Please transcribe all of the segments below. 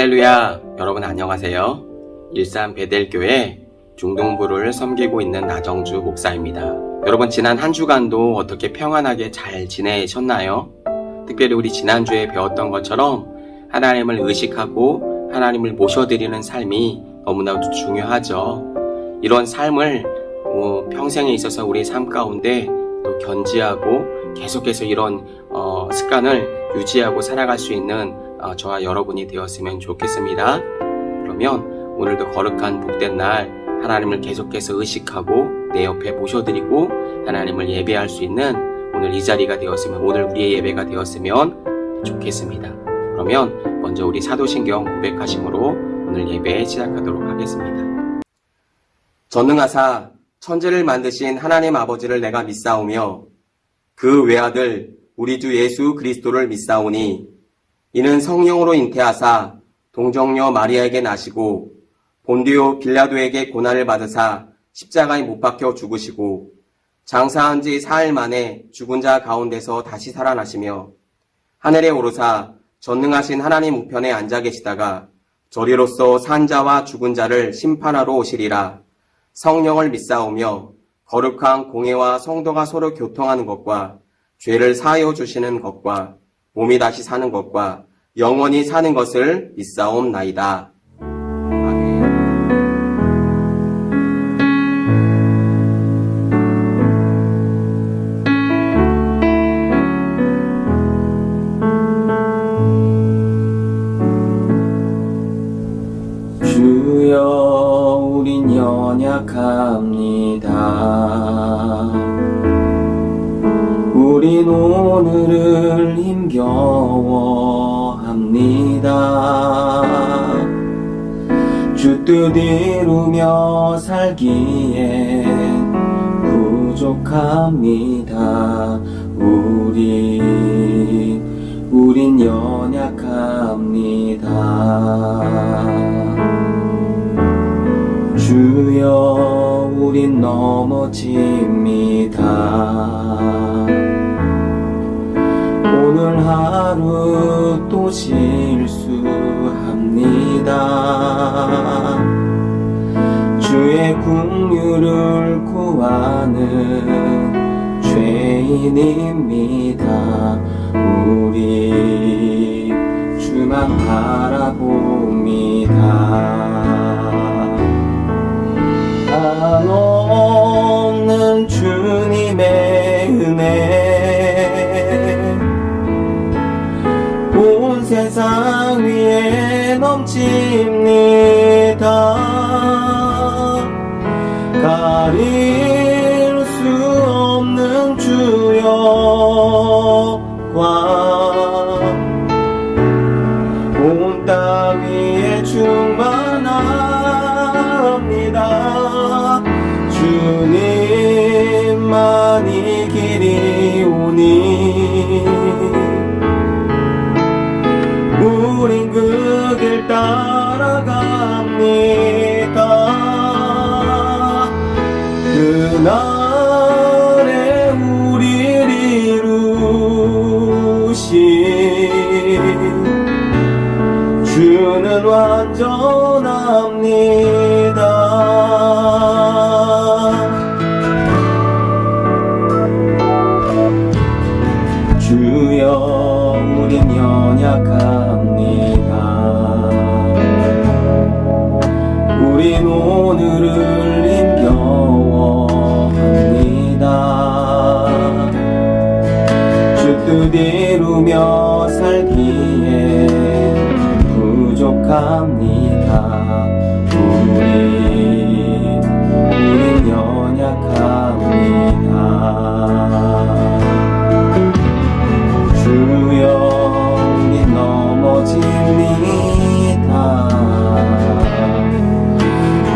할렐루야! 여러분 안녕하세요. 일산 베델교회 중동부를 섬기고 있는 나정주 목사입니다. 여러분 지난 한 주간도 어떻게 평안하게 잘 지내셨나요? 특별히 우리 지난주에 배웠던 것처럼 하나님을 의식하고 하나님을 모셔드리는 삶이 너무나도 중요하죠. 이런 삶을 평생에 있어서 우리의 삶 가운데 또 견지하고 계속해서 이런 습관을 유지하고 살아갈 수 있는 저와 여러분이 되었으면 좋겠습니다. 그러면 오늘도 거룩한 복된 날 하나님을 계속해서 의식하고 내 옆에 모셔드리고 하나님을 예배할 수 있는 오늘 이 자리가 되었으면, 오늘 우리의 예배가 되었으면 좋겠습니다. 그러면 먼저 우리 사도신경 고백하심으로 오늘 예배 시작하도록 하겠습니다. 전능하사 천지를 만드신 하나님 아버지를 내가 믿사오며 그 외아들 우리 주 예수 그리스도를 믿사오니 이는 성령으로 잉태하사 동정녀 마리아에게 나시고 본디오 빌라도에게 고난을 받으사 십자가에 못 박혀 죽으시고 장사한 지 사흘 만에 죽은 자 가운데서 다시 살아나시며 하늘에 오르사 전능하신 하나님 우편에 앉아 계시다가 저리로서 산 자와 죽은 자를 심판하러 오시리라. 성령을 믿사오며 거룩한 공회와 성도가 서로 교통하는 것과 죄를 사하여 주시는 것과 몸이 다시 사는 것과 영원히 사는 것을 믿사옵나이다. 아멘. 주여 우린 연약합니다. 우린 오늘을 힘겨워합니다. 주 뜻 이루며 살기엔 부족합니다. 우린 연약합니다. 주여 우린 넘어집니다. 오늘 하루 또 실수합니다. 주의 긍휼을 구하는 죄인입니다. 우리 주만 바라봅니다. 한없는 주님의 은혜 온 세상 위에 넘칩니다. 가릴 수 없는 주여 온 땅 위에 충만합니다. 주님만이 길이 오니 우린 그 길 따라갑니다. 그날에 우릴 이루신 주는 완전합니다. 주여 우린 연약합니다. 우린 오늘을 힘겨워합니다. 주 뜻 이루며 살기에 부족합니다. 우린 연약합니다. 주여 우린 넘어집니다.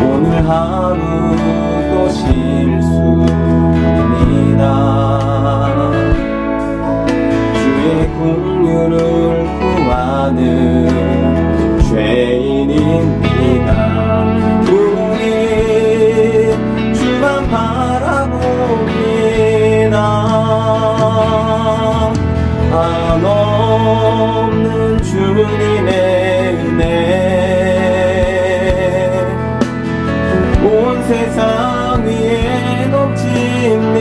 오늘 하루 또 실수합니다. 주의 긍휼을 구하는 죄인입니다. 우리 주만 바라봅니다. 한없는 주님의 은혜 세상 위에 넘칩니다.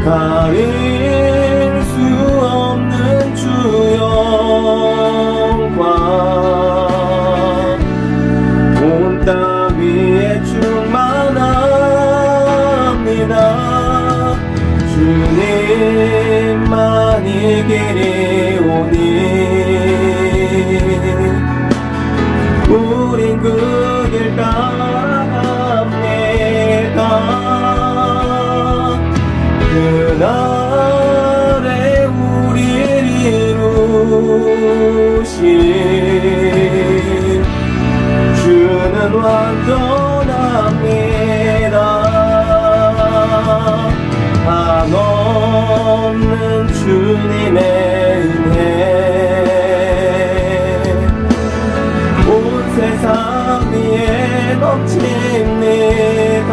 가릴 수 없는 주 영광 온 땅 위에 충만합니다. 주님만이 길이 오니 우린 그 길 따라갑니다. 그날에 우리를 이루신 주는 완전합니다. 한없는 주님의 은혜 온 세상 위에 넘칩니다.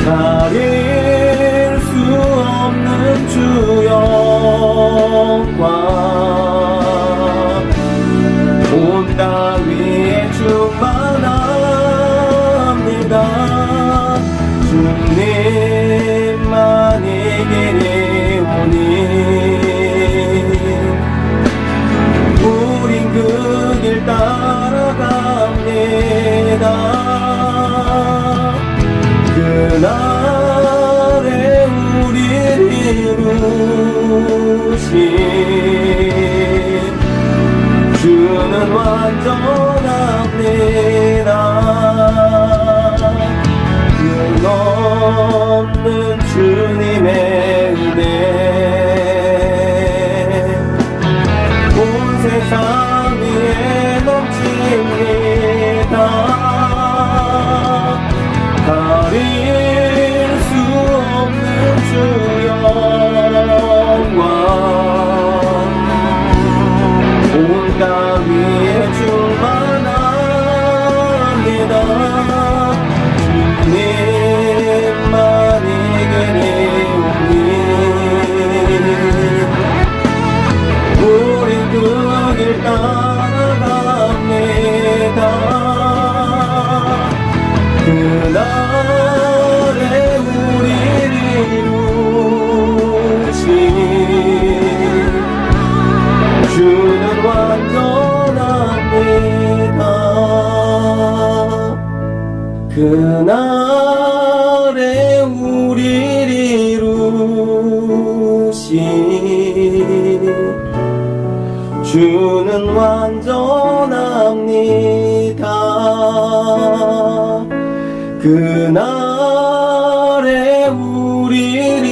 가릴 수 없는 주 영광 온 땅 위에 충만합니다. 주님만이 길이 오니 우린 그 길 따라갑니다. 그날에 우리를 이루신 주는 완전합니다. 끝없는 주님의 은혜 온 세상 위에 넘칩니다. 가릴 수 없는 주 영광 온 땅 위에 충만합니다. 주님만이 길이 오니 우린 그 길 따라갑니다. 그날에 우리를 이루신 주는 완전합니다. 그날에 우리를 이루신 주는 완전합니다. 그날에 우리를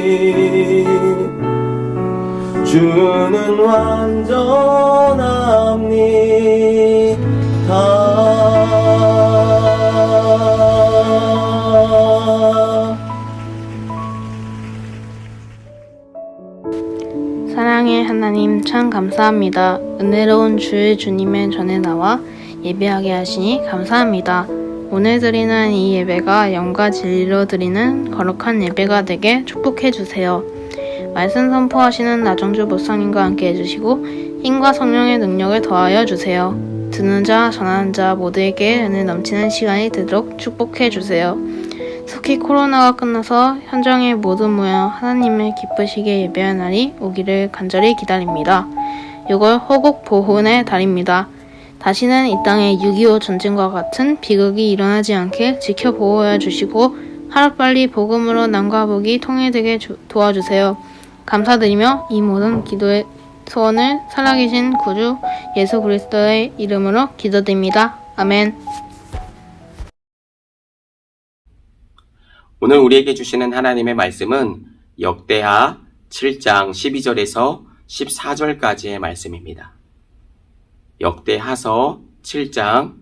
이루신 주는 완전합니다. 사랑의 하나님 참 감사합니다. 은혜로운 주의 주님의 전에 나와 예배하게 하시니 감사합니다. 오늘 드리는 이 예배가 영과 진리로 드리는 거룩한 예배가 되게 축복해 주세요. 말씀 선포하시는 나정주 목사님과 함께 해주시고 힘과 성령의 능력을 더하여 주세요. 듣는 자, 전하는 자 모두에게 은혜 넘치는 시간이 되도록 축복해 주세요. 속히 코로나가 끝나서 현장에 모두 모여 하나님을 기쁘시게 예배할 날이 오기를 간절히 기다립니다. 6월 호국 보훈의 달입니다. 다시는 이 땅에 6.25 전쟁과 같은 비극이 일어나지 않게 지켜보호해 주시고 하루빨리 복음으로 남과 북이 통일되게 도와주세요. 감사드리며 이 모든 기도의 소원을 살아계신 구주 예수 그리스도의 이름으로 기도드립니다. 아멘. 오늘 우리에게 주시는 하나님의 말씀은 역대하 7장 12절에서 14절까지의 말씀입니다. 역대하서 7장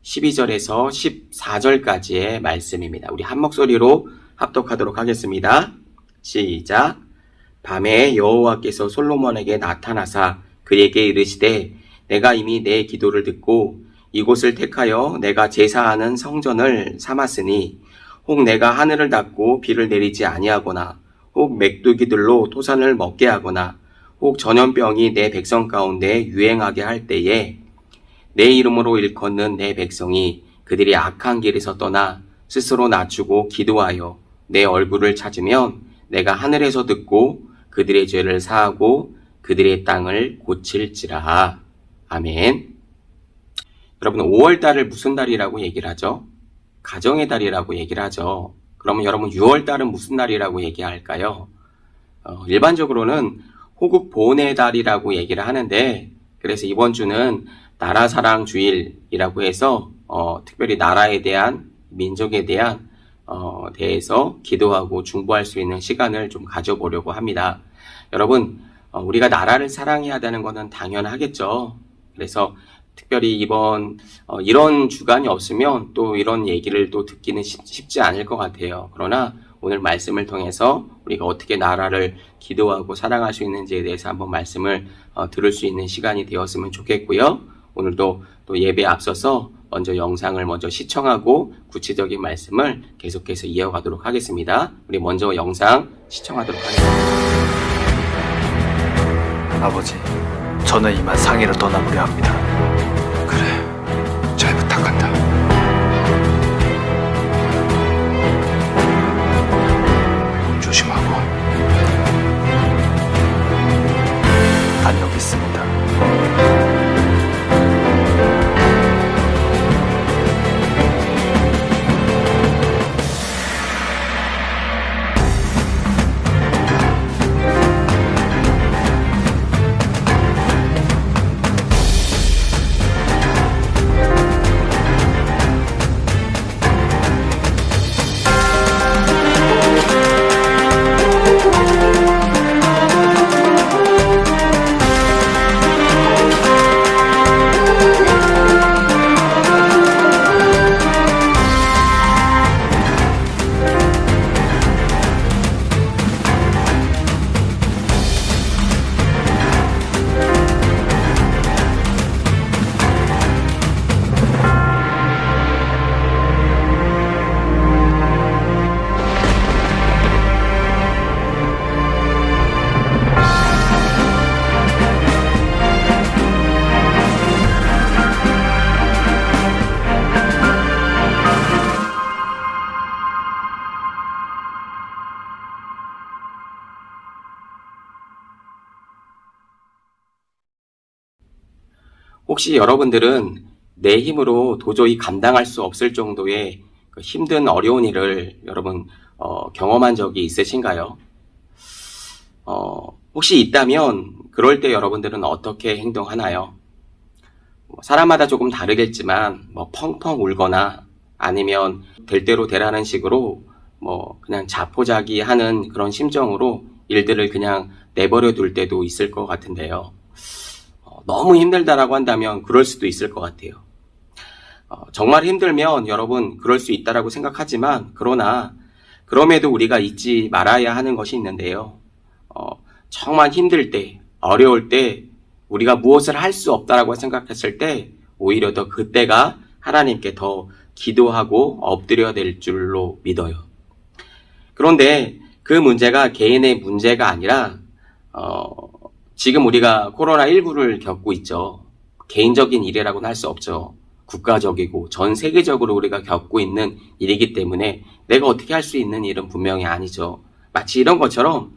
12절에서 14절까지의 말씀입니다. 우리 한 목소리로 합독하도록 하겠습니다. 시작. 밤에 여호와께서 솔로몬에게 나타나사 그에게 이르시되 내가 이미 내 기도를 듣고 이곳을 택하여 내가 제사하는 성전을 삼았으니 혹 내가 하늘을 닫고 비를 내리지 아니하거나 혹 맥두기들로 토산을 먹게 하거나 혹 전염병이 내 백성 가운데 유행하게 할 때에 내 이름으로 일컫는 내 백성이 그들이 악한 길에서 떠나 스스로 낮추고 기도하여 내 얼굴을 찾으면 내가 하늘에서 듣고 그들의 죄를 사하고 그들의 땅을 고칠지라. 아멘. 여러분, 5월달을 무슨 달이라고 얘기를 하죠? 가정의 달이라고 얘기를 하죠. 그러면 여러분, 6월달은 무슨 날이라고 얘기할까요? 일반적으로는 호국 보훈의 달이라고 얘기를 하는데, 그래서 이번 주는 나라사랑 주일이라고 해서 특별히 나라에 대한, 민족에 대한 대해서 기도하고 중보할 수 있는 시간을 좀 가져보려고 합니다. 여러분, 우리가 나라를 사랑해야 하는 것은 당연하겠죠. 그래서 특별히 이런 주간이 없으면 또 이런 얘기를 또 듣기는 쉽지 않을 것 같아요. 그러나 오늘 말씀을 통해서 우리가 어떻게 나라를 기도하고 사랑할 수 있는지에 대해서 한번 말씀을 들을 수 있는 시간이 되었으면 좋겠고요. 오늘도 또 예배에 앞서서 먼저 영상을 먼저 시청하고 구체적인 말씀을 계속해서 이어가도록 하겠습니다. 우리 먼저 영상 시청하도록 하겠습니다. 아버지, 저는 이만 상해를 떠나보려 합니다. 그래, 잘 부탁한다. 몸 조심하고. 다녀오겠습니다. 혹시 여러분들은 내 힘으로 도저히 감당할 수 없을 정도의 그 힘든 어려운 일을 여러분 경험한 적이 있으신가요? 혹시 있다면 그럴 때 여러분들은 어떻게 행동하나요? 사람마다 조금 다르겠지만 펑펑 울거나 아니면 될 대로 되라는 식으로 그냥 자포자기하는 그런 심정으로 일들을 그냥 내버려 둘 때도 있을 것 같은데요. 너무 힘들다라고 한다면 그럴 수도 있을 것 같아요. 정말 힘들면 여러분 그럴 수 있다라고 생각하지만 그럼에도 우리가 잊지 말아야 하는 것이 있는데요. 정말 힘들 때, 어려울 때 우리가 무엇을 할 수 없다라고 생각했을 때 오히려 더 그때가 하나님께 더 기도하고 엎드려야 될 줄로 믿어요. 그런데 그 문제가 개인의 문제가 아니라 지금 우리가 코로나19를 겪고 있죠. 개인적인 일이라고는 할 수 없죠. 국가적이고 전 세계적으로 우리가 겪고 있는 일이기 때문에 내가 어떻게 할 수 있는 일은 분명히 아니죠. 마치 이런 것처럼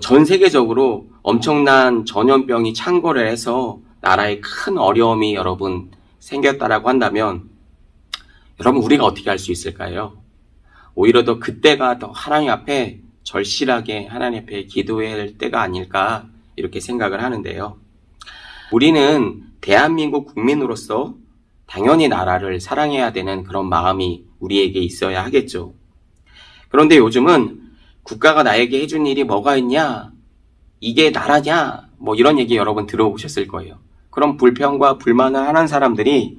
전 세계적으로 엄청난 전염병이 창궐을 해서 나라에 큰 어려움이 여러분 생겼다라고 한다면 여러분 우리가 어떻게 할 수 있을까요? 오히려 더 그때가 더 하나님 앞에 절실하게 하나님 앞에 기도해야 할 때가 아닐까 이렇게 생각을 하는데요. 우리는 대한민국 국민으로서 당연히 나라를 사랑해야 되는 그런 마음이 우리에게 있어야 하겠죠. 그런데 요즘은 국가가 나에게 해준 일이 뭐가 있냐? 이게 나라냐? 이런 얘기 여러분 들어보셨을 거예요. 그런 불평과 불만을 하는 사람들이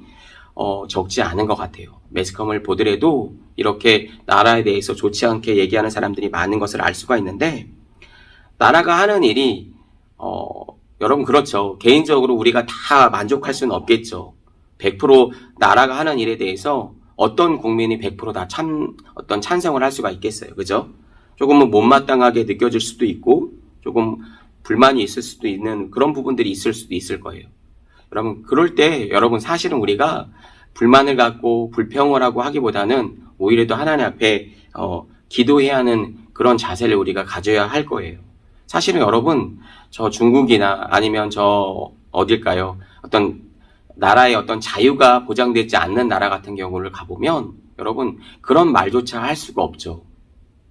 적지 않은 것 같아요. 매스컴을 보더라도 이렇게 나라에 대해서 좋지 않게 얘기하는 사람들이 많은 것을 알 수가 있는데 나라가 하는 일이 여러분 그렇죠. 개인적으로 우리가 다 만족할 수는 없겠죠. 100% 나라가 하는 일에 대해서 어떤 국민이 100% 다 어떤 찬성을 할 수가 있겠어요. 그죠? 조금은 못마땅하게 느껴질 수도 있고 조금 불만이 있을 수도 있는 그런 부분들이 있을 수도 있을 거예요. 여러분, 그럴 때 여러분 사실은 우리가 불만을 갖고 불평을 하고 하기보다는 오히려 더 하나님 앞에 기도해야 하는 그런 자세를 우리가 가져야 할 거예요. 사실은 여러분, 저 중국이나 아니면 저 어딜까요? 어떤 나라의 어떤 자유가 보장되지 않는 나라 같은 경우를 가보면 여러분 그런 말조차 할 수가 없죠.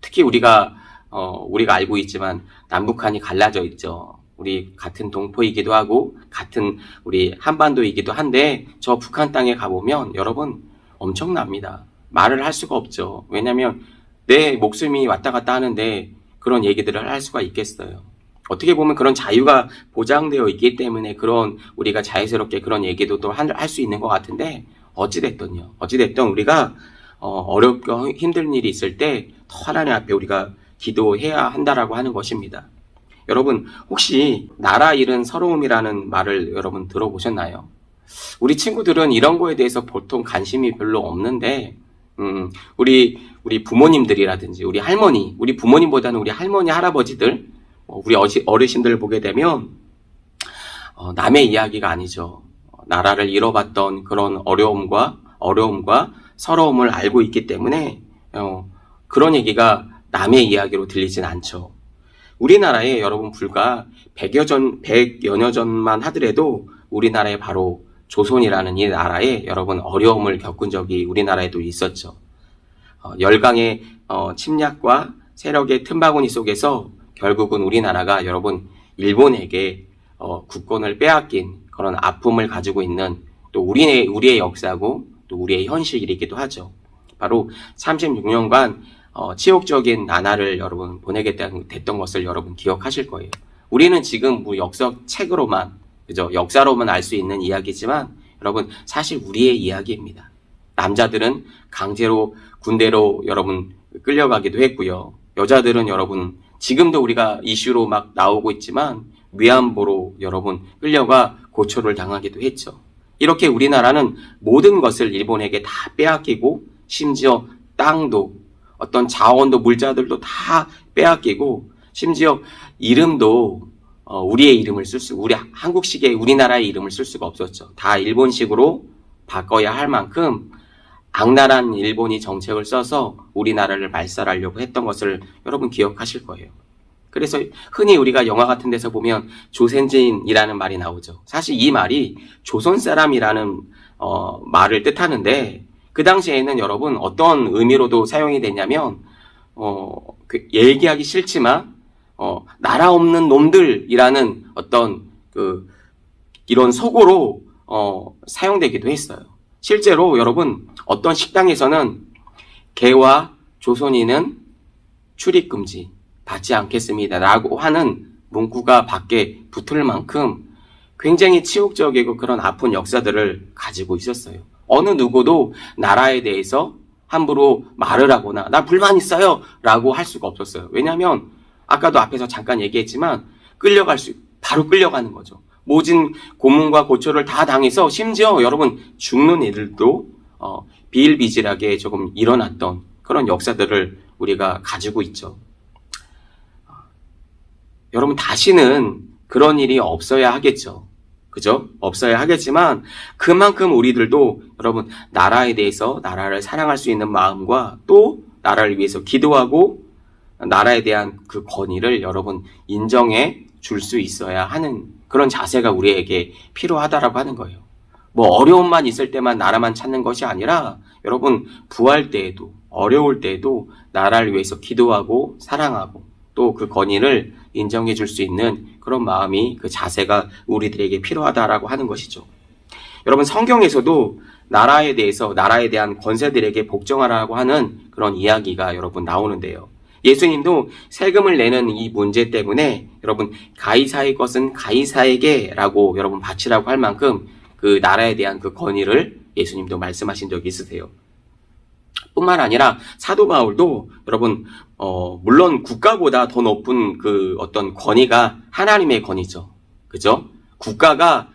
특히 우리가 알고 있지만 남북한이 갈라져 있죠. 우리 같은 동포이기도 하고 같은 우리 한반도이기도 한데 저 북한 땅에 가보면 여러분 엄청납니다. 말을 할 수가 없죠. 왜냐하면 내 목숨이 왔다 갔다 하는데 그런 얘기들을 할 수가 있겠어요. 어떻게 보면 그런 자유가 보장되어 있기 때문에 그런 우리가 자유스럽게 그런 얘기도 또 할 수 있는 것 같은데 어찌됐든 우리가 어렵고 힘든 일이 있을 때 더 하나님 앞에 우리가 기도해야 한다라고 하는 것입니다. 여러분 혹시 나라 잃은 서러움이라는 말을 여러분 들어보셨나요? 우리 친구들은 이런 거에 대해서 보통 관심이 별로 없는데 우리 부모님들이라든지 우리 할머니, 우리 부모님보다는 우리 할머니, 할아버지들, 우리 어르신들을 보게 되면 남의 이야기가 아니죠. 나라를 잃어봤던 그런 어려움과 서러움을 알고 있기 때문에 그런 얘기가 남의 이야기로 들리진 않죠. 우리나라에 여러분 불과 100여 년 전만 하더라도 우리나라에 바로 조선이라는 이 나라에 여러분 어려움을 겪은 적이 우리나라에도 있었죠. 열강의 침략과 세력의 틈바구니 속에서 결국은 우리나라가 여러분 일본에게 국권을 빼앗긴 그런 아픔을 가지고 있는 또 우리의 역사고 또 우리의 현실이기도 하죠. 바로 36년간 치욕적인 나날을 여러분 보내게 됐던 것을 여러분 기억하실 거예요. 우리는 지금 역사책으로만 그죠? 역사로만 알 수 있는 이야기지만 여러분 사실 우리의 이야기입니다. 남자들은 강제로 군대로 여러분 끌려가기도 했고요. 여자들은 여러분 지금도 우리가 이슈로 막 나오고 있지만 위안부로 여러분 끌려가 고초를 당하기도 했죠. 이렇게 우리나라는 모든 것을 일본에게 다 빼앗기고 심지어 땅도 어떤 자원도 물자들도 다 빼앗기고 심지어 이름도 우리의 이름을 우리 한국식의 우리나라의 이름을 쓸 수가 없었죠. 다 일본식으로 바꿔야 할 만큼 악랄한 일본이 정책을 써서 우리나라를 말살하려고 했던 것을 여러분 기억하실 거예요. 그래서 흔히 우리가 영화 같은 데서 보면 조센진이라는 말이 나오죠. 사실 이 말이 조선 사람이라는 말을 뜻하는데 그 당시에는 여러분 어떤 의미로도 사용이 됐냐면 얘기하기 싫지만 나라 없는 놈들이라는 어떤 이런 속어로 사용되기도 했어요. 실제로 여러분 어떤 식당에서는 개와 조선인은 출입금지 받지 않겠습니다 라고 하는 문구가 밖에 붙을 만큼 굉장히 치욕적이고 그런 아픈 역사들을 가지고 있었어요. 어느 누구도 나라에 대해서 함부로 말을 하거나 나 불만 있어요 라고 할 수가 없었어요. 왜냐하면 아까도 앞에서 잠깐 얘기했지만 바로 끌려가는 거죠. 모진 고문과 고초를 다 당해서 심지어 여러분 죽는 이들도 비일비재하게 조금 일어났던 그런 역사들을 우리가 가지고 있죠. 여러분 다시는 그런 일이 없어야 하겠죠. 그죠? 없어야 하겠지만 그만큼 우리들도 여러분 나라에 대해서 나라를 사랑할 수 있는 마음과 또 나라를 위해서 기도하고 나라에 대한 그 권위를 여러분 인정해 줄 수 있어야 하는 그런 자세가 우리에게 필요하다라고 하는 거예요. 뭐 어려움만 있을 때만 나라만 찾는 것이 아니라 여러분 부할 때에도 어려울 때에도 나라를 위해서 기도하고 사랑하고 또 그 권위를 인정해 줄 수 있는 그런 마음이 그 자세가 우리들에게 필요하다라고 하는 것이죠. 여러분 성경에서도 나라에 대한 권세들에게 복종하라고 하는 그런 이야기가 여러분 나오는데요. 예수님도 세금을 내는 이 문제 때문에 여러분 가이사의 것은 가이사에게 라고 여러분 바치라고 할 만큼 그 나라에 대한 그 권위를 예수님도 말씀하신 적이 있으세요. 뿐만 아니라 사도 바울도 여러분 물론 국가보다 더 높은 그 어떤 권위가 하나님의 권위죠. 그죠? 국가가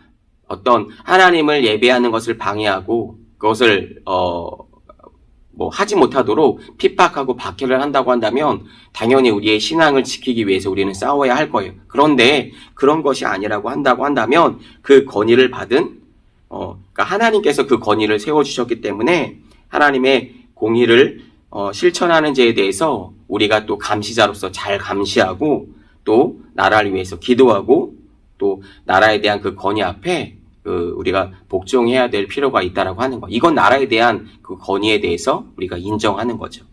어떤 하나님을 예배하는 것을 방해하고 그것을 하지 못하도록 핍박하고 박해를 한다고 한다면 당연히 우리의 신앙을 지키기 위해서 우리는 싸워야 할 거예요. 그런데 그런 것이 아니라고 한다고 한다면 그 권위를 받은 그러니까 하나님께서 그 권위를 세워주셨기 때문에 하나님의 공의를 실천하는 자에 대해서 우리가 또 감시자로서 잘 감시하고 또 나라를 위해서 기도하고 또 나라에 대한 그 권위 앞에 우리가 복종해야 될 필요가 있다라고 하는 거. 이건 나라에 대한 그 권위에 대해서 우리가 인정하는 거죠.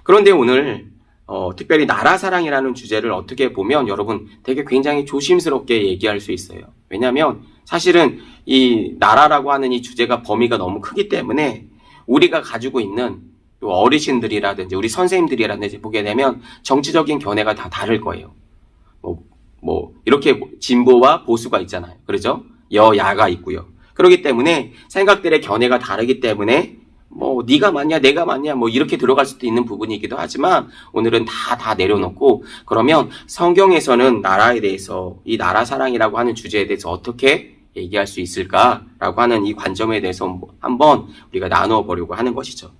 그런데 오늘 특별히 나라 사랑이라는 주제를 어떻게 보면 여러분 되게 굉장히 조심스럽게 얘기할 수 있어요. 왜냐하면 사실은 이 나라라고 하는 이 주제가 범위가 너무 크기 때문에 우리가 가지고 있는 또 어르신들이라든지 우리 선생님들이라든지 보게 되면 정치적인 견해가 다 다를 거예요. 이렇게 진보와 보수가 있잖아요. 그렇죠? 여야가 있고요. 그렇기 때문에 생각들의 견해가 다르기 때문에 네가 맞냐 내가 맞냐 이렇게 들어갈 수도 있는 부분이기도 하지만 오늘은 다 내려놓고 그러면 성경에서는 나라에 대해서 이 나라 사랑이라고 하는 주제에 대해서 어떻게 얘기할 수 있을까라고 하는 이 관점에 대해서 한번 우리가 나누어 보려고 하는 것이죠.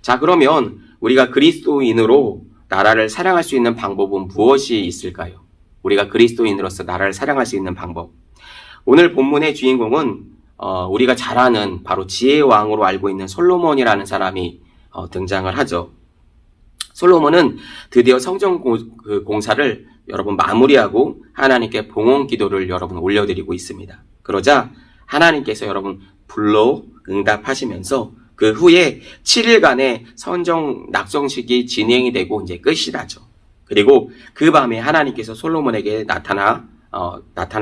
자, 그러면 우리가 그리스도인으로 나라를 사랑할 수 있는 방법은 무엇이 있을까요? 우리가 그리스도인으로서 나라를 사랑할 수 있는 방법. 오늘 본문의 주인공은 우리가 잘 아는 바로 지혜의 왕으로 알고 있는 솔로몬이라는 사람이 등장을 하죠. 솔로몬은 드디어 성전 공사를 여러분 마무리하고 하나님께 봉헌 기도를 여러분 올려드리고 있습니다. 그러자 하나님께서 여러분 불러 응답하시면서 그 후에 7일간의 선정 낙성식이 진행이 되고 이제 끝이 나죠. 그리고 그 밤에 하나님께서 솔로몬에게 나타나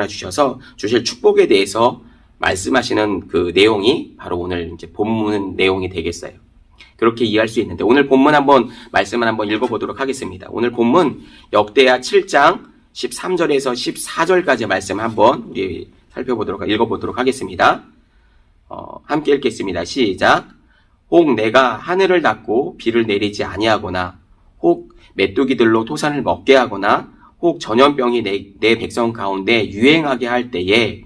주셔서 주실 축복에 대해서 말씀하시는 그 내용이 바로 오늘 이제 본문 내용이 되겠어요. 그렇게 이해할 수 있는데 오늘 본문 말씀을 한번 읽어보도록 하겠습니다. 오늘 본문 역대하 7장 13절에서 14절까지 말씀 한번 우리 읽어보도록 하겠습니다. 함께 읽겠습니다. 시작. 혹 내가 하늘을 닫고 비를 내리지 아니하거나 혹 메뚜기들로 토산을 먹게 하거나 혹 전염병이 내 백성 가운데 유행하게 할 때에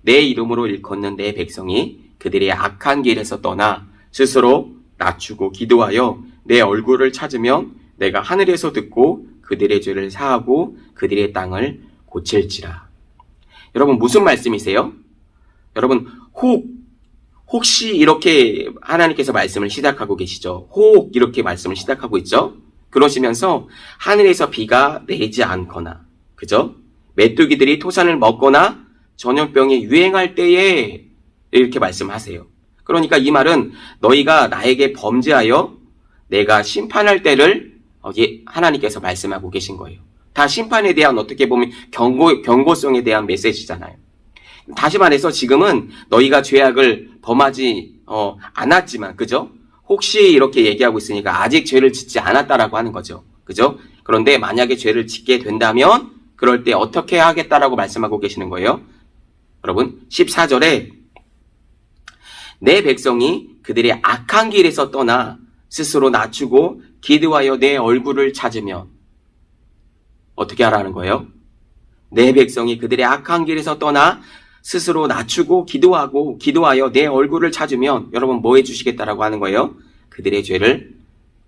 내 이름으로 일컫는 내 백성이 그들의 악한 길에서 떠나 스스로 낮추고 기도하여 내 얼굴을 찾으면 내가 하늘에서 듣고 그들의 죄를 사하고 그들의 땅을 고칠지라. 여러분 무슨 말씀이세요? 여러분 혹시 이렇게 하나님께서 말씀을 시작하고 계시죠. 혹 이렇게 말씀을 시작하고 있죠. 그러시면서 하늘에서 비가 내리지 않거나 그죠? 메뚜기들이 토산을 먹거나 전염병이 유행할 때에 이렇게 말씀하세요. 그러니까 이 말은 너희가 나에게 범죄하여 내가 심판할 때를 하나님께서 말씀하고 계신 거예요. 다 심판에 대한 어떻게 보면 경고성에 대한 메시지잖아요. 다시 말해서 지금은 너희가 죄악을 범하지 않았지만 그죠? 혹시 이렇게 얘기하고 있으니까 아직 죄를 짓지 않았다라고 하는 거죠. 그죠? 그런데 만약에 죄를 짓게 된다면 그럴 때 어떻게 하겠다라고 말씀하고 계시는 거예요. 여러분 14절에 내 백성이 그들의 악한 길에서 떠나 스스로 낮추고 기도하여 내 얼굴을 찾으면 어떻게 하라는 거예요? 내 백성이 그들의 악한 길에서 떠나 스스로 낮추고 기도하여 내 얼굴을 찾으면 여러분 뭐 해주시겠다라고 하는 거예요? 그들의 죄를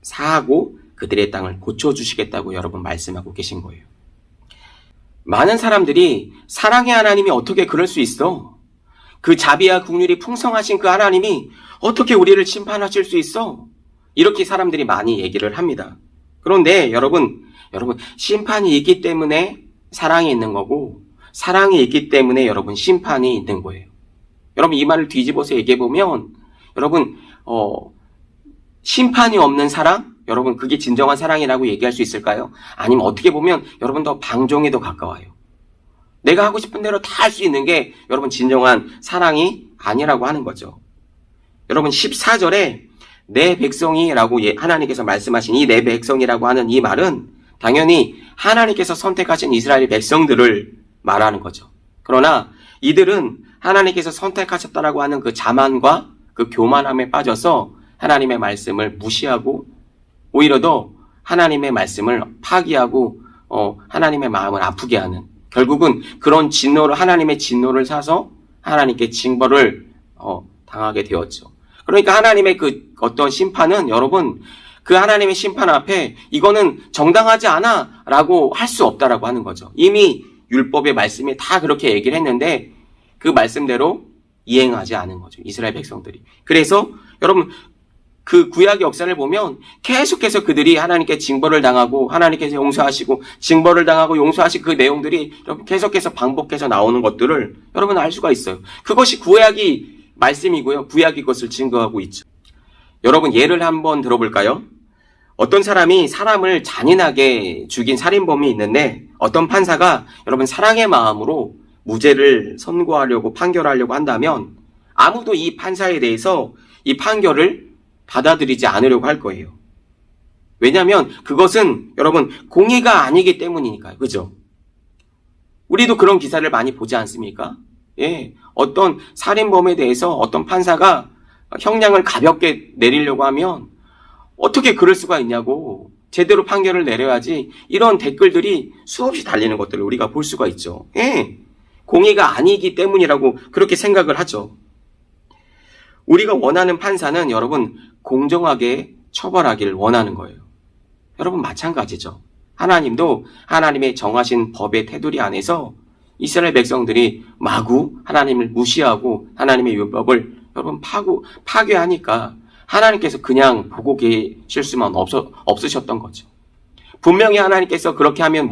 사하고 그들의 땅을 고쳐주시겠다고 여러분 말씀하고 계신 거예요. 많은 사람들이 사랑의 하나님이 어떻게 그럴 수 있어? 그 자비와 긍휼이 풍성하신 그 하나님이 어떻게 우리를 심판하실 수 있어? 이렇게 사람들이 많이 얘기를 합니다. 그런데 여러분 심판이 있기 때문에 사랑이 있는 거고 사랑이 있기 때문에 여러분 심판이 있는 거예요. 여러분 이 말을 뒤집어서 얘기해 보면 여러분 심판이 없는 사랑? 여러분 그게 진정한 사랑이라고 얘기할 수 있을까요? 아니면 어떻게 보면 여러분 더 방종에 더 가까워요. 내가 하고 싶은 대로 다 할 수 있는 게 여러분 진정한 사랑이 아니라고 하는 거죠. 여러분 14절에 내 백성이라고 하나님께서 말씀하신 이 내 백성이라고 하는 이 말은 당연히 하나님께서 선택하신 이스라엘 백성들을 말하는 거죠. 그러나 이들은 하나님께서 선택하셨다라고 하는 그 자만과 그 교만함에 빠져서 하나님의 말씀을 무시하고 오히려 더 하나님의 말씀을 파기하고 하나님의 마음을 아프게 하는 결국은 그런 하나님의 진노를 사서 하나님께 징벌을 당하게 되었죠. 그러니까 하나님의 그 어떤 심판은 여러분, 그 하나님의 심판 앞에 이거는 정당하지 않아 라고 할 수 없다라고 하는 거죠. 이미 율법의 말씀이 다 그렇게 얘기를 했는데 그 말씀대로 이행하지 않은 거죠. 이스라엘 백성들이. 그래서 여러분, 그 구약의 역사를 보면 계속해서 그들이 하나님께 징벌을 당하고 하나님께서 용서하시고 징벌을 당하고 용서하시고 그 내용들이 여러분 계속해서 반복해서 나오는 것들을 여러분 알 수가 있어요. 그것이 구약이 말씀이고요. 구약이 그것을 증거하고 있죠. 여러분 예를 한번 들어볼까요? 어떤 사람이 사람을 잔인하게 죽인 살인범이 있는데 어떤 판사가 여러분 사랑의 마음으로 무죄를 선고하려고 판결하려고 한다면 아무도 이 판사에 대해서 이 판결을 받아들이지 않으려고 할 거예요. 왜냐하면 그것은 여러분 공의가 아니기 때문이니까요. 그죠? 우리도 그런 기사를 많이 보지 않습니까? 예, 어떤 살인범에 대해서 어떤 판사가 형량을 가볍게 내리려고 하면 어떻게 그럴 수가 있냐고, 제대로 판결을 내려야지, 이런 댓글들이 수없이 달리는 것들을 우리가 볼 수가 있죠. 예, 공의가 아니기 때문이라고 그렇게 생각을 하죠. 우리가 원하는 판사는 여러분 공정하게 처벌하기를 원하는 거예요. 여러분 마찬가지죠. 하나님도 하나님의 정하신 법의 테두리 안에서 이스라엘 백성들이 마구 하나님을 무시하고 하나님의 율법을 여러분 파괴하니까 하나님께서 그냥 보고 계실 수만 없으셨던 거죠. 분명히 하나님께서 그렇게 하면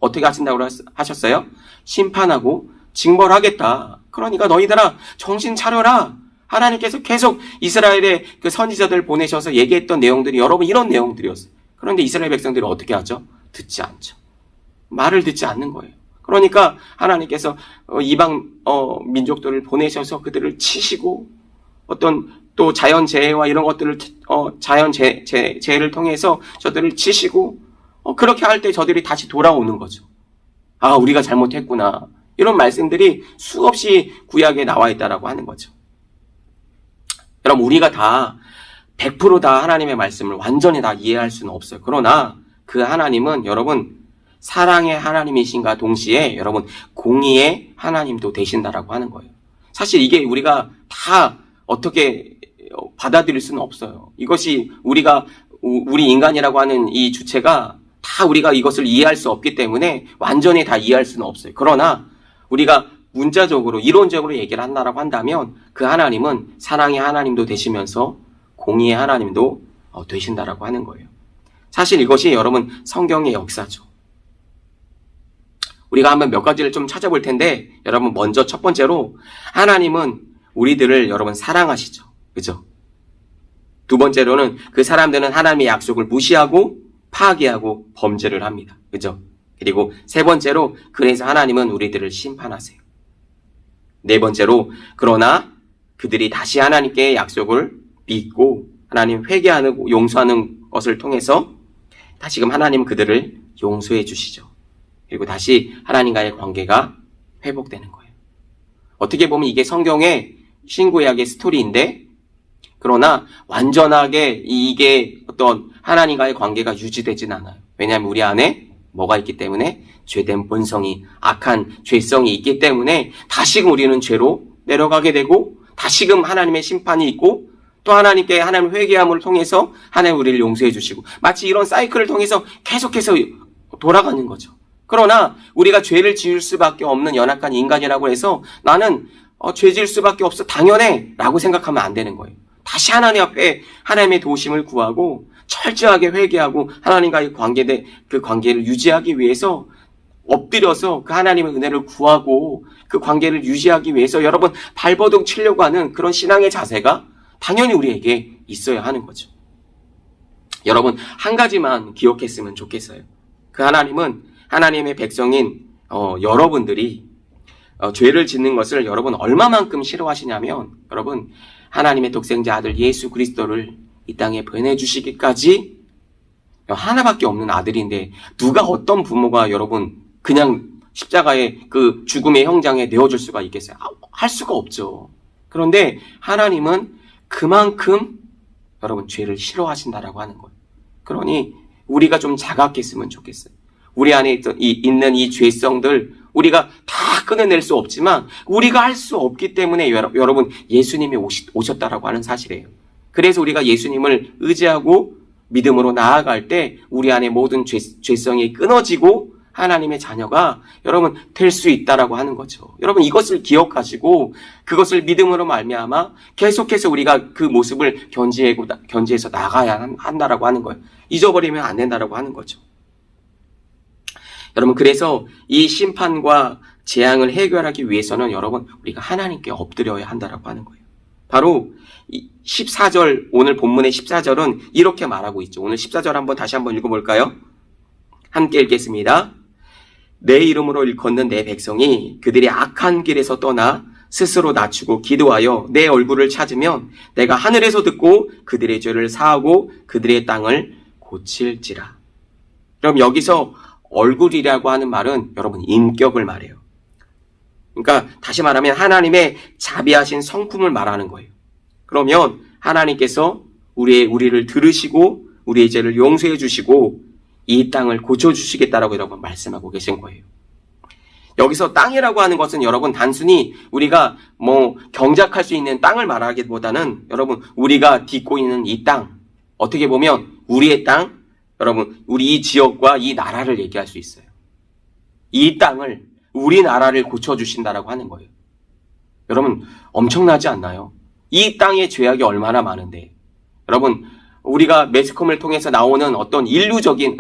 어떻게 하신다고 하셨어요? 심판하고 징벌하겠다. 그러니까 너희들아 정신 차려라. 하나님께서 계속 이스라엘의 그 선지자들 보내셔서 얘기했던 내용들이 여러분 이런 내용들이었어요. 그런데 이스라엘 백성들이 어떻게 하죠? 듣지 않죠. 말을 듣지 않는 거예요. 그러니까 하나님께서 이방 민족들을 보내셔서 그들을 치시고 어떤 또 자연재해와 이런 것들을 자연재해를 통해서 저들을 치시고 그렇게 할 때 저들이 다시 돌아오는 거죠. 아, 우리가 잘못했구나. 이런 말씀들이 수없이 구약에 나와 있다라고 하는 거죠. 여러분 우리가 다 100% 다 하나님의 말씀을 완전히 다 이해할 수는 없어요. 그러나 그 하나님은 여러분 사랑의 하나님이신가 동시에 여러분 공의의 하나님도 되신다라고 하는 거예요. 사실 이게 우리가 다 어떻게 받아들일 수는 없어요. 이것이 우리 인간이라고 하는 이 주체가 다 우리가 이것을 이해할 수 없기 때문에 완전히 다 이해할 수는 없어요. 그러나 우리가 문자적으로 이론적으로 얘기를 한다라고 한다면 그 하나님은 사랑의 하나님도 되시면서 공의의 하나님도 되신다라고 하는 거예요. 사실 이것이 여러분 성경의 역사죠. 우리가 한번 몇 가지를 좀 찾아볼 텐데 여러분 먼저 첫 번째로 하나님은 우리들을 여러분 사랑하시죠. 그죠? 두 번째로는 그 사람들은 하나님의 약속을 무시하고 파괴하고 범죄를 합니다. 그죠? 그리고 세 번째로 그래서 하나님은 우리들을 심판하세요. 네 번째로 그러나 그들이 다시 하나님께 약속을 믿고 하나님 회개하는 용서하는 것을 통해서 다시금 하나님은 그들을 용서해 주시죠. 그리고 다시 하나님과의 관계가 회복되는 거예요. 어떻게 보면 이게 성경의 신구약의 스토리인데 그러나 완전하게 이게 어떤 하나님과의 관계가 유지되진 않아요. 왜냐하면 우리 안에 뭐가 있기 때문에 죄된 본성이 악한 죄성이 있기 때문에 다시금 우리는 죄로 내려가게 되고 다시금 하나님의 심판이 있고 또 하나님께 하나님 회개함을 통해서 하나님 우리를 용서해 주시고 마치 이런 사이클을 통해서 계속해서 돌아가는 거죠. 그러나 우리가 죄를 지을 수밖에 없는 연약한 인간이라고 해서 나는 죄 지을 수밖에 없어 당연해 라고 생각하면 안 되는 거예요. 다시 하나님 앞에 하나님의 도우심을 구하고 철저하게 회개하고 하나님과의 그 관계를 유지하기 위해서 엎드려서 그 하나님의 은혜를 구하고 그 관계를 유지하기 위해서 여러분 발버둥 치려고 하는 그런 신앙의 자세가 당연히 우리에게 있어야 하는 거죠. 여러분 한 가지만 기억했으면 좋겠어요. 그 하나님은 하나님의 백성인 여러분들이 죄를 짓는 것을 여러분 얼마만큼 싫어하시냐면 여러분 하나님의 독생자 아들 예수 그리스도를 이 땅에 보내주시기까지 하나밖에 없는 아들인데 누가 어떤 부모가 여러분 그냥 십자가의 그 죽음의 형장에 내어줄 수가 있겠어요? 할 수가 없죠. 그런데 하나님은 그만큼 여러분 죄를 싫어하신다라고 하는 거예요. 그러니 우리가 좀 자각했으면 좋겠어요. 우리 안에 있는 이 죄성들 우리가 다 끊어낼 수 없지만 우리가 할 수 없기 때문에 여러분 예수님이 오셨다라고 하는 사실이에요. 그래서 우리가 예수님을 의지하고 믿음으로 나아갈 때 우리 안에 모든 죄성이 끊어지고 하나님의 자녀가 여러분 될 수 있다라고 하는 거죠. 여러분 이것을 기억하시고 그것을 믿음으로 말미암아 계속해서 우리가 그 모습을 견지해서 나가야 한다라고 하는 거예요. 잊어버리면 안 된다라고 하는 거죠. 여러분 그래서 이 심판과 재앙을 해결하기 위해서는 여러분 우리가 하나님께 엎드려야 한다라고 하는 거예요. 바로 14절 오늘 본문의 14절은 이렇게 말하고 있죠. 오늘 14절 다시 한번 읽어볼까요? 함께 읽겠습니다. 내 이름으로 일컫는 내 백성이 그들이 악한 길에서 떠나 스스로 낮추고 기도하여 내 얼굴을 찾으면 내가 하늘에서 듣고 그들의 죄를 사하고 그들의 땅을 고칠지라. 그럼 여기서 얼굴이라고 하는 말은 여러분 인격을 말해요. 그러니까 다시 말하면 하나님의 자비하신 성품을 말하는 거예요. 그러면 하나님께서 우리를 들으시고 우리의 죄를 용서해 주시고 이 땅을 고쳐주시겠다라고 여러분 말씀하고 계신 거예요. 여기서 땅이라고 하는 것은 여러분 단순히 우리가 경작할 수 있는 땅을 말하기보다는 여러분 우리가 딛고 있는 이 땅, 어떻게 보면 우리의 땅, 여러분 우리 이 지역과 이 나라를 얘기할 수 있어요. 이 땅을 우리나라를 고쳐주신다라고 하는 거예요. 여러분 엄청나지 않나요? 이 땅의 죄악이 얼마나 많은데 여러분 우리가 매스컴을 통해서 나오는 어떤 인류적인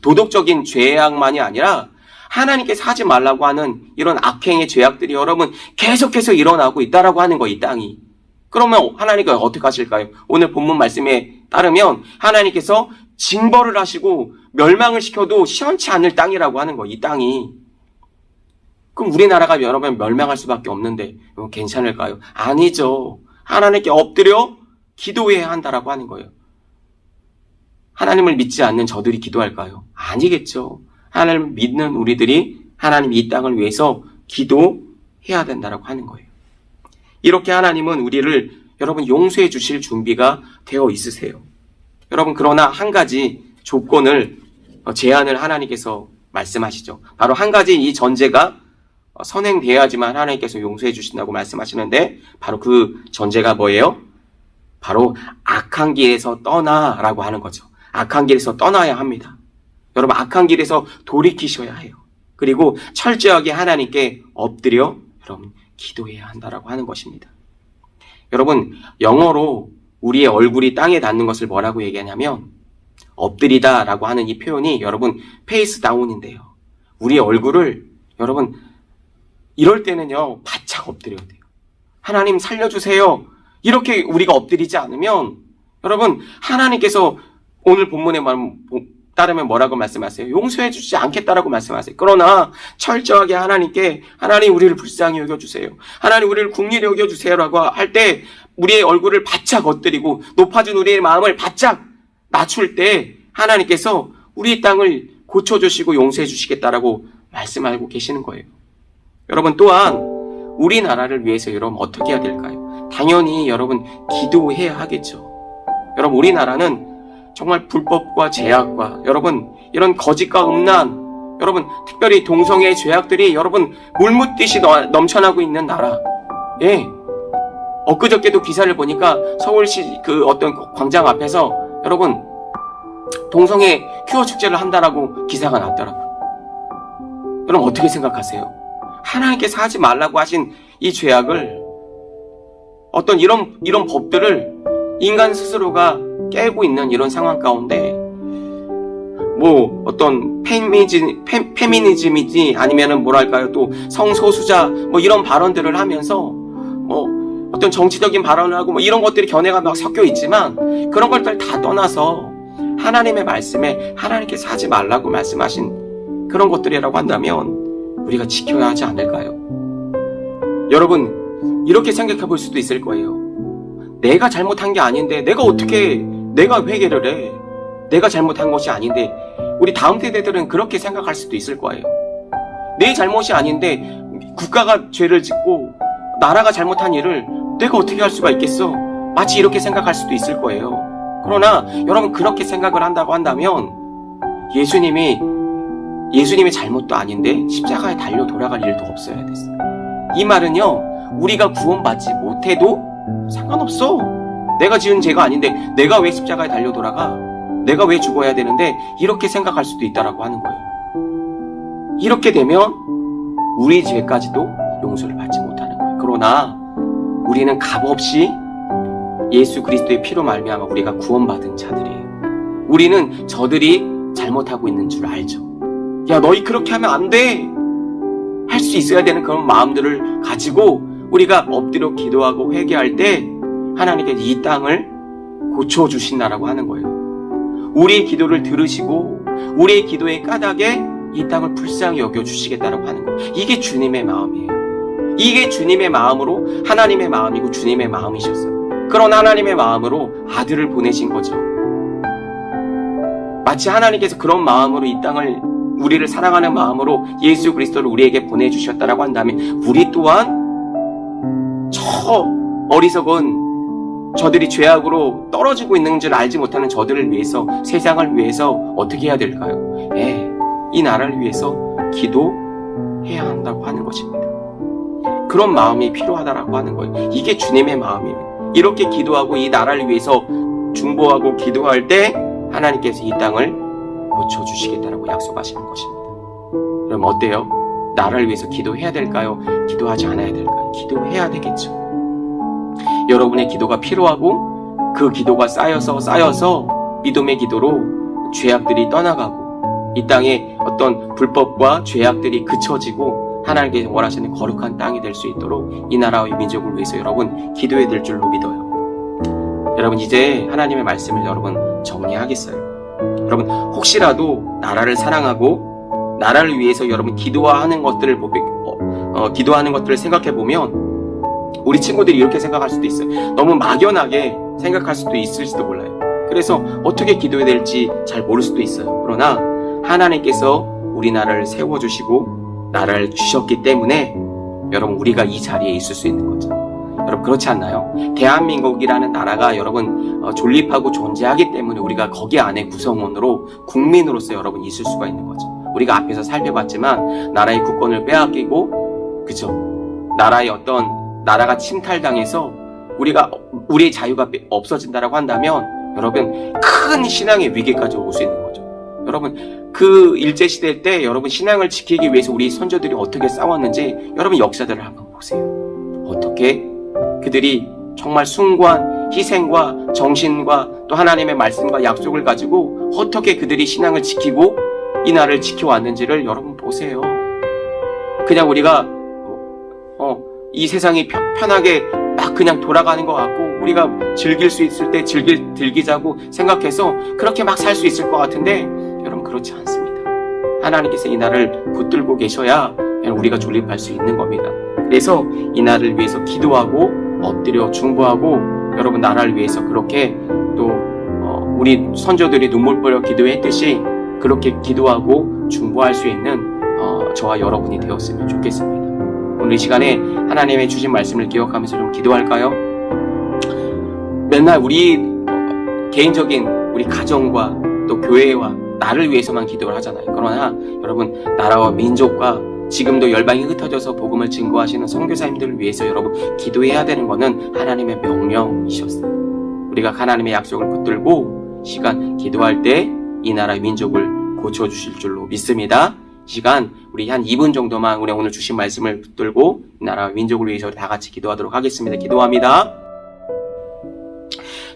도덕적인 죄악만이 아니라 하나님께서 하지 말라고 하는 이런 악행의 죄악들이 여러분 계속해서 일어나고 있다라고 하는 거예요. 이 땅이. 그러면 하나님께서 어떻게 하실까요? 오늘 본문 말씀에 따르면 하나님께서 징벌을 하시고 멸망을 시켜도 시원치 않을 땅이라고 하는 거예요. 이 땅이. 그럼 우리나라가 여러분 멸망할 수밖에 없는데 괜찮을까요? 아니죠. 하나님께 엎드려 기도해야 한다라고 하는 거예요. 하나님을 믿지 않는 저들이 기도할까요? 아니겠죠. 하나님을 믿는 우리들이 하나님 이 땅을 위해서 기도해야 된다라고 하는 거예요. 이렇게 하나님은 우리를 여러분 용서해 주실 준비가 되어 있으세요. 여러분 그러나 한 가지 조건을 제안을 하나님께서 말씀하시죠. 바로 한 가지 이 전제가 선행되어야지만 하나님께서 용서해 주신다고 말씀하시는데 바로 그 전제가 뭐예요? 바로 악한 길에서 떠나라고 하는 거죠. 악한 길에서 떠나야 합니다. 여러분 악한 길에서 돌이키셔야 해요. 그리고 철저하게 하나님께 엎드려 여러분 기도해야 한다라고 하는 것입니다. 여러분 영어로 우리의 얼굴이 땅에 닿는 것을 뭐라고 얘기하냐면 엎드리다라고 하는 이 표현이 여러분 페이스 다운인데요. 우리의 얼굴을 여러분 이럴 때는요 바짝 엎드려야 돼요. 하나님 살려주세요. 이렇게 우리가 엎드리지 않으면 여러분 하나님께서 오늘 본문에 따르면 뭐라고 말씀하세요? 용서해 주지 않겠다라고 말씀하세요. 그러나 철저하게 하나님께 하나님 우리를 불쌍히 여겨주세요. 하나님 우리를 긍휼히 여겨주세요라고 할 때 우리의 얼굴을 바짝 엎드리고 높아진 우리의 마음을 바짝 낮출 때 하나님께서 우리 땅을 고쳐주시고 용서해 주시겠다라고 말씀하고 계시는 거예요. 여러분 또한 우리나라를 위해서 여러분 어떻게 해야 될까요? 당연히 여러분 기도해야 하겠죠. 여러분 우리나라는 정말 불법과 죄악과 여러분 이런 거짓과 음란 여러분 특별히 동성애의 죄악들이 여러분 물묻듯이 넘쳐나고 있는 나라. 예. 엊그저께도 기사를 보니까 서울시 그 어떤 광장 앞에서 여러분 동성애 큐어 축제를 한다라고 기사가 났더라고요. 여러분 어떻게 생각하세요? 하나님께서 하지 말라고 하신 이 죄악을 어떤 이런 법들을 인간 스스로가 깨고 있는 이런 상황 가운데 어떤 페미니즘이지 아니면은 뭐랄까요 또 성소수자 이런 발언들을 하면서 어떤 정치적인 발언을 하고 이런 것들이 견해가 막 섞여 있지만 그런 것들 다 떠나서 하나님의 말씀에 하나님께서 하지 말라고 말씀하신 그런 것들이라고 한다면 우리가 지켜야 하지 않을까요? 여러분 이렇게 생각해 볼 수도 있을 거예요. 내가 잘못한 게 아닌데 내가 회개를 해. 내가 잘못한 것이 아닌데 우리 다음 세대들은 그렇게 생각할 수도 있을 거예요. 내 잘못이 아닌데 국가가 죄를 짓고 나라가 잘못한 일을 내가 어떻게 할 수가 있겠어? 마치 이렇게 생각할 수도 있을 거예요. 그러나 여러분 그렇게 생각을 한다고 한다면 예수님이 예수님의 잘못도 아닌데 십자가에 달려 돌아갈 일도 없어야 됐어요. 이 말은요, 우리가 구원받지 못해도 상관없어. 내가 지은 죄가 아닌데 내가 왜 십자가에 달려 돌아가? 내가 왜 죽어야 되는데? 이렇게 생각할 수도 있다라고 하는 거예요. 이렇게 되면 우리 죄까지도 용서를 받지 못하는 거예요. 그러나 우리는 값없이 예수 그리스도의 피로 말미암아 우리가 구원받은 자들이에요. 우리는 저들이 잘못하고 있는 줄 알죠. 야, 너희 그렇게 하면 안 돼! 할 수 있어야 되는 그런 마음들을 가지고 우리가 엎드려 기도하고 회개할 때 하나님께서 이 땅을 고쳐주신다라고 하는 거예요. 우리의 기도를 들으시고 우리의 기도의 까닭에 이 땅을 불쌍히 여겨주시겠다라고 하는 거예요. 이게 주님의 마음이에요. 이게 주님의 마음으로 하나님의 마음이고 주님의 마음이셨어요. 그런 하나님의 마음으로 아들을 보내신 거죠. 마치 하나님께서 그런 마음으로 이 땅을 우리를 사랑하는 마음으로 예수 그리스도를 우리에게 보내주셨다라고 한다면 우리 또한 저 어리석은 저들이 죄악으로 떨어지고 있는 줄 알지 못하는 저들을 위해서, 세상을 위해서 어떻게 해야 될까요? 이 나라를 위해서 기도해야 한다고 하는 것입니다. 그런 마음이 필요하다라고 하는 거예요. 이게 주님의 마음이에요. 이렇게 기도하고 이 나라를 위해서 중보하고 기도할 때 하나님께서 이 땅을 고쳐주시겠다라고 약속하시는 것입니다. 그럼 어때요? 나라를 위해서 기도해야 될까요? 기도하지 않아야 될까요? 기도해야 되겠죠. 여러분의 기도가 필요하고 그 기도가 쌓여서 믿음의 기도로 죄악들이 떠나가고 이 땅에 어떤 불법과 죄악들이 그쳐지고 하나님께서 원하시는 거룩한 땅이 될 수 있도록 이 나라와 이 민족을 위해서 여러분 기도해야 될 줄로 믿어요. 여러분 이제 하나님의 말씀을 여러분 정리하겠어요. 여러분 혹시라도 나라를 사랑하고 나라를 위해서 여러분 기도하는 것들을 생각해 보면 우리 친구들이 이렇게 생각할 수도 있어요. 너무 막연하게 생각할 수도 있을지도 몰라요. 그래서 어떻게 기도해야 될지 잘 모를 수도 있어요. 그러나 하나님께서 우리나라를 세워주시고 나라를 주셨기 때문에 여러분 우리가 이 자리에 있을 수 있는 거죠. 여러분 그렇지 않나요? 대한민국이라는 나라가 여러분 존립하고 존재하기 때문에 우리가 거기 안에 구성원으로 국민으로서 여러분 있을 수가 있는 거죠. 우리가 앞에서 살펴봤지만 나라의 국권을 빼앗기고 그죠? 나라가 침탈당해서 우리의 자유가 없어진다라고 한다면 여러분 큰 신앙의 위기까지 올 수 있는 거죠. 여러분 그 일제시대 때 여러분 신앙을 지키기 위해서 우리 선조들이 어떻게 싸웠는지 여러분 역사들을 한번 보세요. 어떻게 그들이 정말 숭고한 희생과 정신과 또 하나님의 말씀과 약속을 가지고 어떻게 그들이 신앙을 지키고 이 나라를 지켜왔는지를 여러분 보세요. 그냥 우리가 이 세상이 편하게 막 그냥 돌아가는 것 같고 우리가 즐길 수 있을 때 즐기자고 생각해서 그렇게 막 살 수 있을 것 같은데 여러분 그렇지 않습니다. 하나님께서 이 나라를 붙들고 계셔야 우리가 존립할 수 있는 겁니다. 그래서 이 나라를 위해서 기도하고 엎드려 중보하고 여러분 나라를 위해서 그렇게 또 우리 선조들이 눈물 뿌려 기도했듯이 그렇게 기도하고 중보할 수 있는 저와 여러분이 되었으면 좋겠습니다. 오늘 이 시간에 하나님의 주신 말씀을 기억하면서 좀 기도할까요? 맨날 우리 개인적인 우리 가정과 또 교회와 나를 위해서만 기도를 하잖아요. 그러나 여러분 나라와 민족과 지금도 열방이 흩어져서 복음을 증거하시는 선교사님들을 위해서 여러분 기도해야 되는 것은 하나님의 명령이셨어요. 우리가 하나님의 약속을 붙들고 시간 기도할 때 이 나라의 민족을 고쳐주실 줄로 믿습니다. 이 시간 우리 한 2분 정도만 우리 오늘 주신 말씀을 붙들고 이 나라와 민족을 위해서 다 같이 기도하도록 하겠습니다. 기도합니다.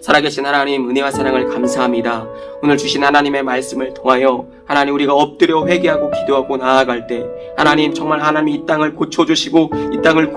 살아계신 하나님 은혜와 사랑을 감사합니다. 오늘 주신 하나님의 말씀을 통하여 하나님 우리가 엎드려 회개하고 기도하고 나아갈 때 하나님 정말 하나님 이 땅을 고쳐주시고 이 땅을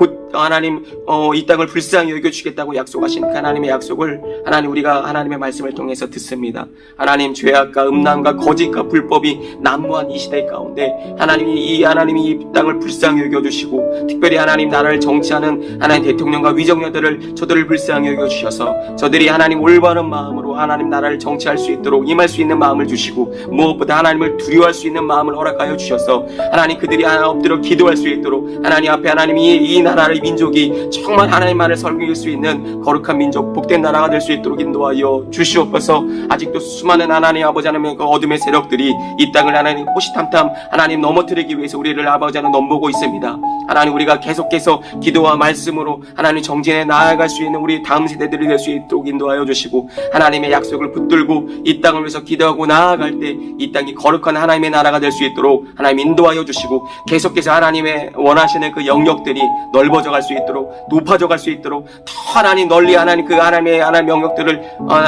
이 땅을 불쌍히 여겨주시겠다고 약속하신 그 하나님의 약속을 하나님 우리가 하나님의 말씀을 통해서 듣습니다. 하나님 죄악과 음란과 거짓과 불법이 난무한 이 시대 가운데 하나님이 이 땅을 불쌍히 여겨주시고 특별히 하나님 나라를 정치하는 하나님 대통령과 위정녀들을 저들을 불쌍히 여겨주셔서 저들이 하나님 올바른 마음으로 하나님 나라를 정치할 수 있도록 임할 수 있는 마음을 주시고 무엇보다 하나님을 두려워할 수 있는 마음을 허락하여 주셔서 하나님 그들이 하나 엎드려 기도할 수 있도록 하나님 앞에 하나님이 이 나라를 민족이 정말 하나님만을 섬길 수 있는 거룩한 민족, 복된 나라가 될 수 있도록 인도하여 주시옵소서. 아직도 수많은 하나님 아버지 하나님의 그 어둠의 세력들이 이 땅을 하나님 호시탐탐 하나님 넘어뜨리기 위해서 우리를 아버지 하나님 넘보고 있습니다. 하나님, 우리가 계속해서 기도와 말씀으로 하나님 정진해 나아갈 수 있는 우리 다음 세대들이 될 수 있도록 인도하여 주시고, 하나님의 약속을 붙들고 이 땅을 위해서 기도하고 나아갈 때 이 땅이 거룩한 하나님의 나라가 될 수 있도록 하나님 인도하여 주시고, 계속해서 하나님의 원하시는 그 영역들이 넓어져 갈 수 있도록, 높아져 갈 수 있도록, 더 하나님 널리 하나님 그 하나님의 영역들을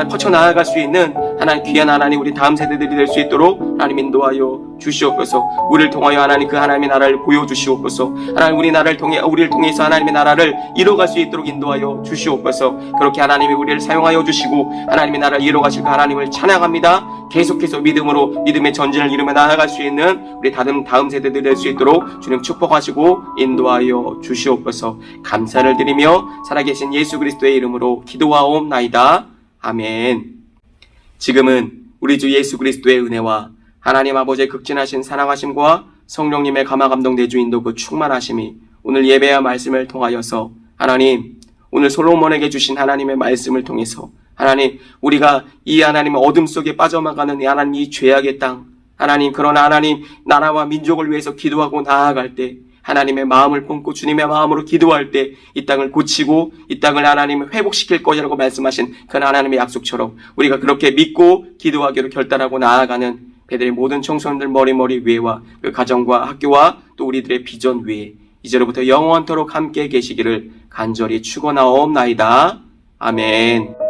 퍼쳐 나아갈 수 있는 하나님 귀한 하나님 우리 다음 세대들이 될 수 있도록 하나님 인도하여 주시옵소서. 우리를 통하여 하나님 그 하나님의 나라를 보여주시옵소서. 하나님 우리를 통해서 하나님의 나라를 이뤄갈 수 있도록 인도하여 주시옵소서. 그렇게 하나님이 우리를 사용하여 주시고 하나님의 나라를 이뤄가실 그 하나님을 찬양합니다. 계속해서 믿음의 전진을 이루며 나아갈 수 있는 우리 다음 세대들이 될 수 있도록 주님 축복하시고 인도하여 주시옵소서. 감사를 드리며 살아계신 예수 그리스도의 이름으로 기도하옵나이다. 아멘. 지금은 우리 주 예수 그리스도의 은혜와 하나님 아버지의 극진하신 사랑하심과 성령님의 감화감동 내주인도 그 충만하심이 오늘 예배와 말씀을 통하여서 하나님, 오늘 솔로몬에게 주신 하나님의 말씀을 통해서 하나님, 우리가 이 하나님의 어둠 속에 빠져나가는 이 하나님 이 죄악의 땅, 하나님, 그러나 하나님 나라와 민족을 위해서 기도하고 나아갈 때 하나님의 마음을 품고 주님의 마음으로 기도할 때 이 땅을 고치고 이 땅을 하나님이 회복시킬 것이라고 말씀하신 그 하나님의 약속처럼 우리가 그렇게 믿고 기도하기로 결단하고 나아가는 배들의 모든 청소년들 머리 위에와 그 가정과 학교와 또 우리들의 비전 위에 이제로부터 영원토록 함께 계시기를 간절히 축원하옵나이다. 아멘.